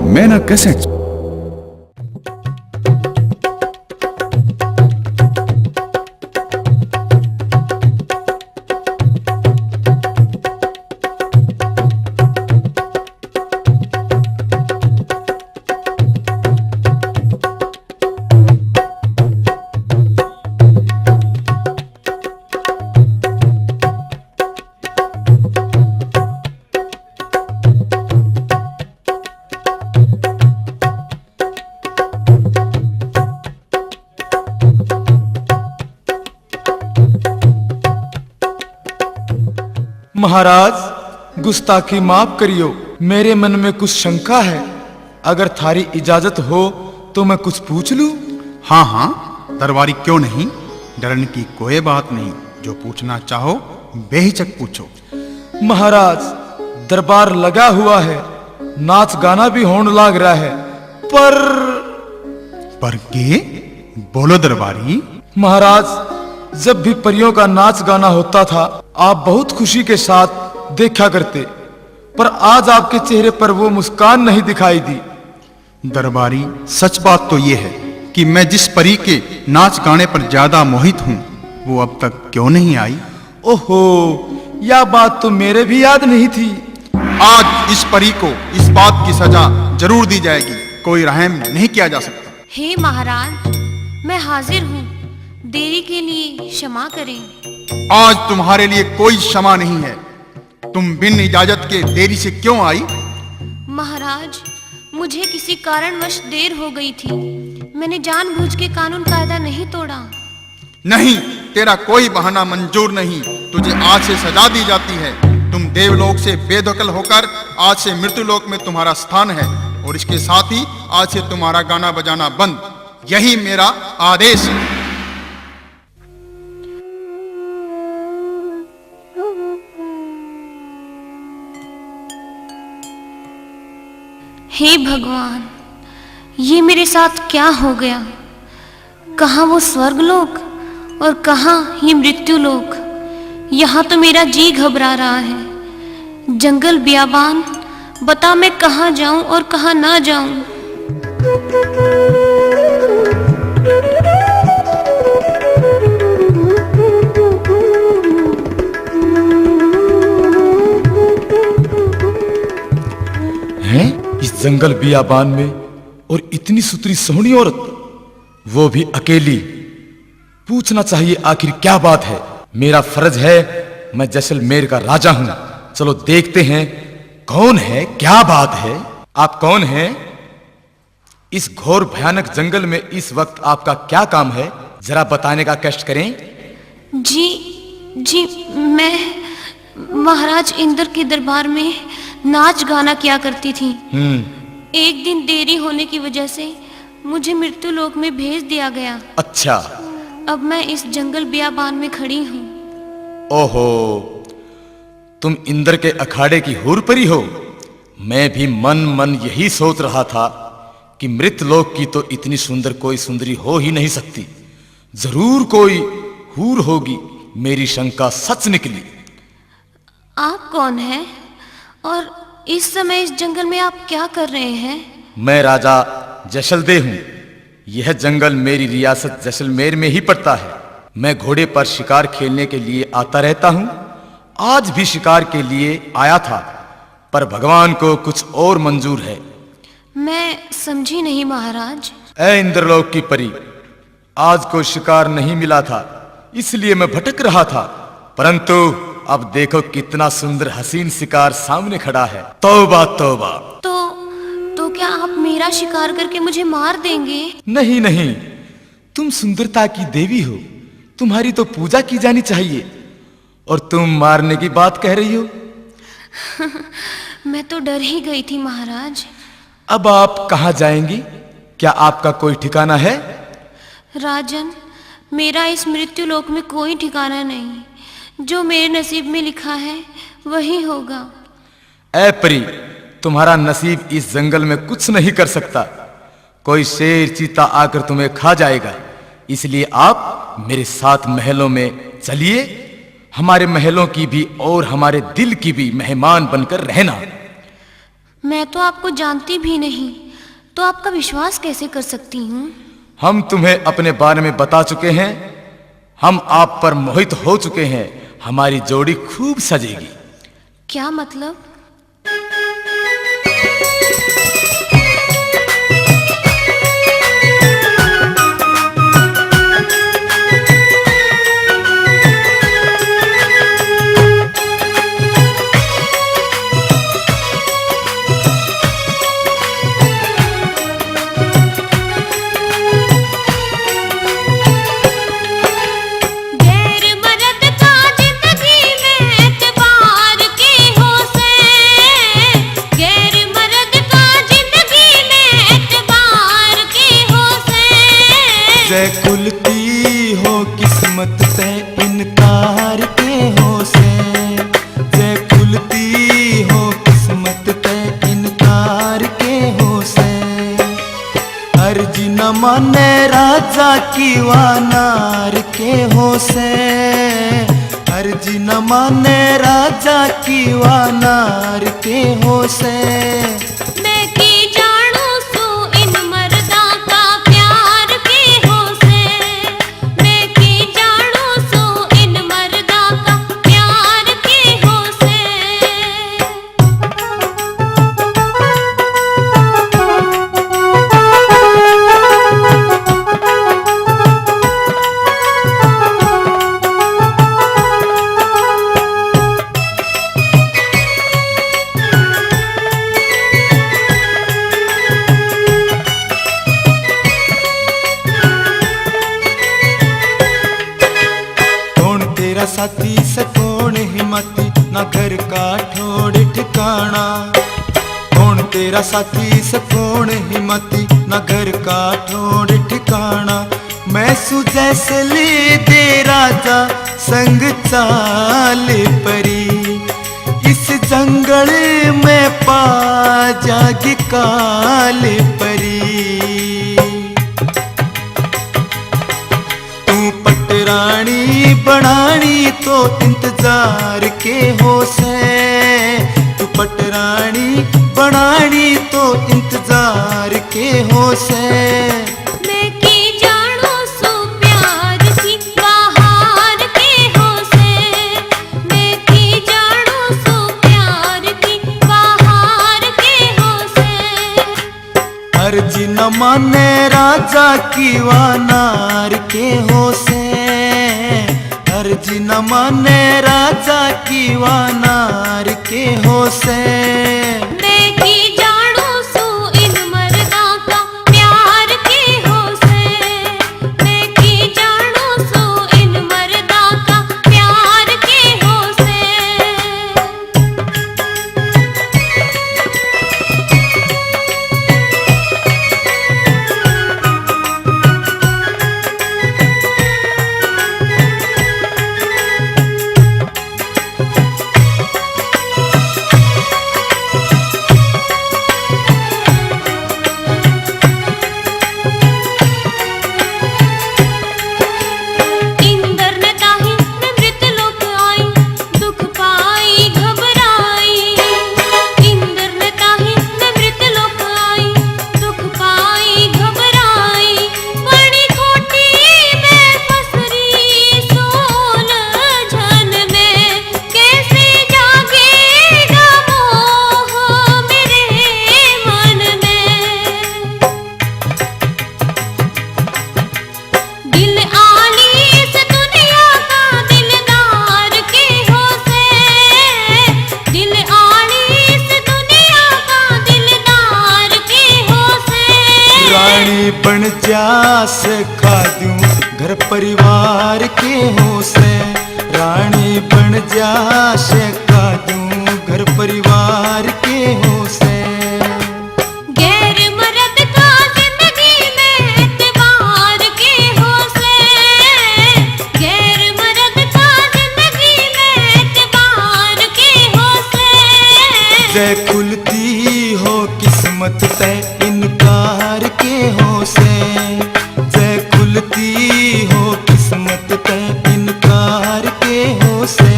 मैना कैसेट। महाराज, गुस्ताखी माफ करियो, मेरे मन में कुछ शंका है। अगर थारी इजाजत हो तो मैं कुछ पूछ लूं? हाँ हाँ दरबारी, क्यों नहीं, डरने की कोई बात नहीं। जो पूछना चाहो बेहिचक पूछो। महाराज, दरबार लगा हुआ है, नाच गाना भी होने लग रहा है, पर के बोलो दरबारी। महाराज, जब भी परियों का नाच गाना होता था आप बहुत खुशी के साथ देखा करते, पर आज आपके चेहरे पर वो मुस्कान नहीं दिखाई दी। दरबारी, सच बात तो ये है कि मैं जिस परी के नाच गाने पर ज्यादा मोहित हूँ वो अब तक क्यों नहीं आई। ओहो, यह बात तो मेरे भी याद नहीं थी। आज इस परी को इस बात की सजा जरूर दी जाएगी, कोई रहम नहीं किया जा सकता। हे महाराज, मैं हाजिर हूँ, देरी के लिए क्षमा करें। आज तुम्हारे लिए कोई क्षमा नहीं है। तुम बिन इजाजत के देरी से क्यों आई? महाराज, मुझे किसी कारणवश देर हो गई थी। मैंने जानबूझ के कानून कायदा नहीं तोड़ा। नहीं, तेरा कोई बहाना मंजूर नहीं। तुझे आज से सजा दी जाती है। तुम देवलोक से बेदखल होकर आज से मृत्युलोक में तुम्हारा स्थान है, और इसके साथ ही आज से तुम्हारा गाना बजाना बंद। यही मेरा आदेश है। हे भगवान, ये मेरे साथ क्या हो गया? कहाँ वो स्वर्गलोक और कहाँ ये मृत्युलोक। यहाँ तो मेरा जी घबरा रहा है। जंगल बियाबान, बता मैं कहाँ जाऊं और कहाँ ना जाऊं। इस जंगल बियाबान में और इतनी सुतरी सोहनी औरत, वो भी अकेली। पूछना चाहिए आखिर क्या बात है। मेरा फर्ज है, मैं जैसलमेर का राजा हूं। चलो देखते हैं कौन है, क्या बात है। आप कौन हैं? इस घोर भयानक जंगल में इस वक्त आपका क्या काम है, जरा बताने का कष्ट करें। जी, मैं महाराज इंद्र के दरबार में नाच गाना किया करती थी। एक दिन देरी होने की वजह से मुझे मृत्युलोक में भेज दिया गया। अच्छा, अब मैं इस जंगल बियाबान में खड़ी हूँ। ओहो, तुम इंद्र के अखाड़े की हूर परी हो। मैं भी मन यही सोच रहा था कि मृतलोक की तो इतनी सुंदर कोई सुंदरी हो ही नहीं सकती। जरूर कोई हूर होगी। मेरी शंका सच निकली। आप कौन हैं और इस समय इस जंगल में आप क्या कर रहे हैं? मैं राजा जैसलदेह हूँ। यह जंगल मेरी रियासत जैसलमेर में ही पड़ता है। मैं घोड़े पर शिकार खेलने के लिए आता रहता हूँ। आज भी शिकार के लिए आया था, पर भगवान को कुछ और मंजूर है। मैं समझी नहीं महाराज। ऐ इंद्रलोक की परी, आज कोई शिकार नहीं मिला था, इसलिए मैं भटक रहा था। परंतु अब देखो कितना सुंदर हसीन शिकार सामने खड़ा है। तौबा तौबा। तो क्या आप मेरा शिकार करके मुझे मार देंगे? नहीं, तुम सुंदरता की देवी हो, तुम्हारी तो पूजा की जानी चाहिए, और तुम मारने की बात कह रही हो। मैं तो डर ही गई थी महाराज। अब आप कहाँ जाएंगी? क्या आपका कोई ठिकाना है? राजन, मेरा इस मृत्युलोक में कोई ठिकाना नहीं। जो मेरे नसीब में लिखा है वही होगा। ऐ परी, तुम्हारा नसीब इस जंगल में कुछ नहीं कर सकता। कोई शेर चीता आकर तुम्हें खा जाएगा। इसलिए आप मेरे साथ महलों में चलिए। हमारे महलों की भी और हमारे दिल की भी मेहमान बनकर रहना। मैं तो आपको जानती भी नहीं, तो आपका विश्वास कैसे कर सकती हूँ? हम तुम्हें अपने बारे में बता चुके हैं, हम आप पर मोहित हो चुके हैं, हमारी जोड़ी खूब सजेगी। क्या मतलब? जय खुलती हो किस्मत से इनकार के हो से, जय खुलती हो किस्मत से इनकार के हो से। अर्जी न माने राजा की वानार के हो से, अर्जी न माने राजा की वानार के हो से। साथी से कौन हिम्मती, ना घर का ठोड़ ठिकाना। कौन तेरा साथी से कौन हिम्मती, ना घर का ठोड़ ठिकाना। मैं सुजै से ली दे राजा संग चाल परी, इस जंगल में पा जागी काल परी। रानी बनानी तो इंतजार के हो से, तू पटरानी बनानी तो इंतजार के हो से। मैं की जानो सो प्यार की बाहर के हो से, मैं की जानो सो प्यार की बाहर के हो से। अर्जी न माने राजा की वानार के हो से, अर्जी न माने राजा की वानार के हो से। मैं की जानो सो इन मर्दा का प्यार के हो से, मैं की जानो सो इन मर्दा का प्यार के हो से। बन जा सिखा दूं घर परिवार के हो से, रानी बन जा सिखा दूं घर परिवार के हो से। गैर मर्द का जिंदगी में एतबार के हो से, गैर मर्द का जिंदगी में एतबार के हो से। जय खुलती हो किस्मत से इनकार के हो से, जय खुलती हो किस्मत से इनकार के हो से।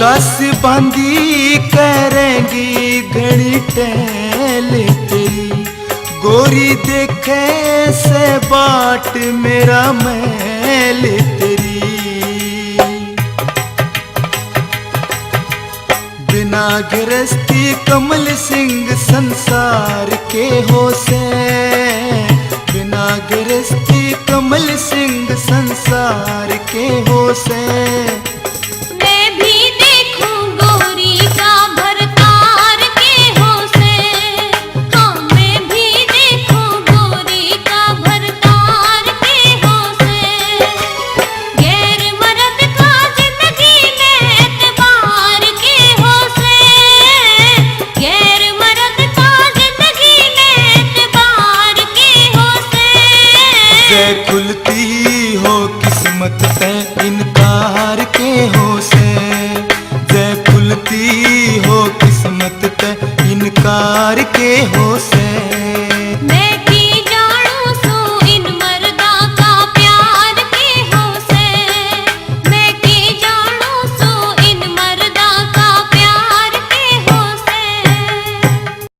कस बांधी करेंगी घड़ी टहल तेरी, गोरी देखे से बाट मेरा महल तेरी। बिना गिरस्ती कमल सिंह संसार के हो से, बिना गिरस्ती कमल सिंह संसार के हो से। मैं भी देखूं गोरी का भरतार के हो से, हाँ मैं भी देखूं गोरी का भरतार के हो से। गैर मर्द का जिंदगी में एतबार के हो से, गैर मर्द का जिंदगी में एतबार के हो से। जय खुलती हो किस्मत तय इन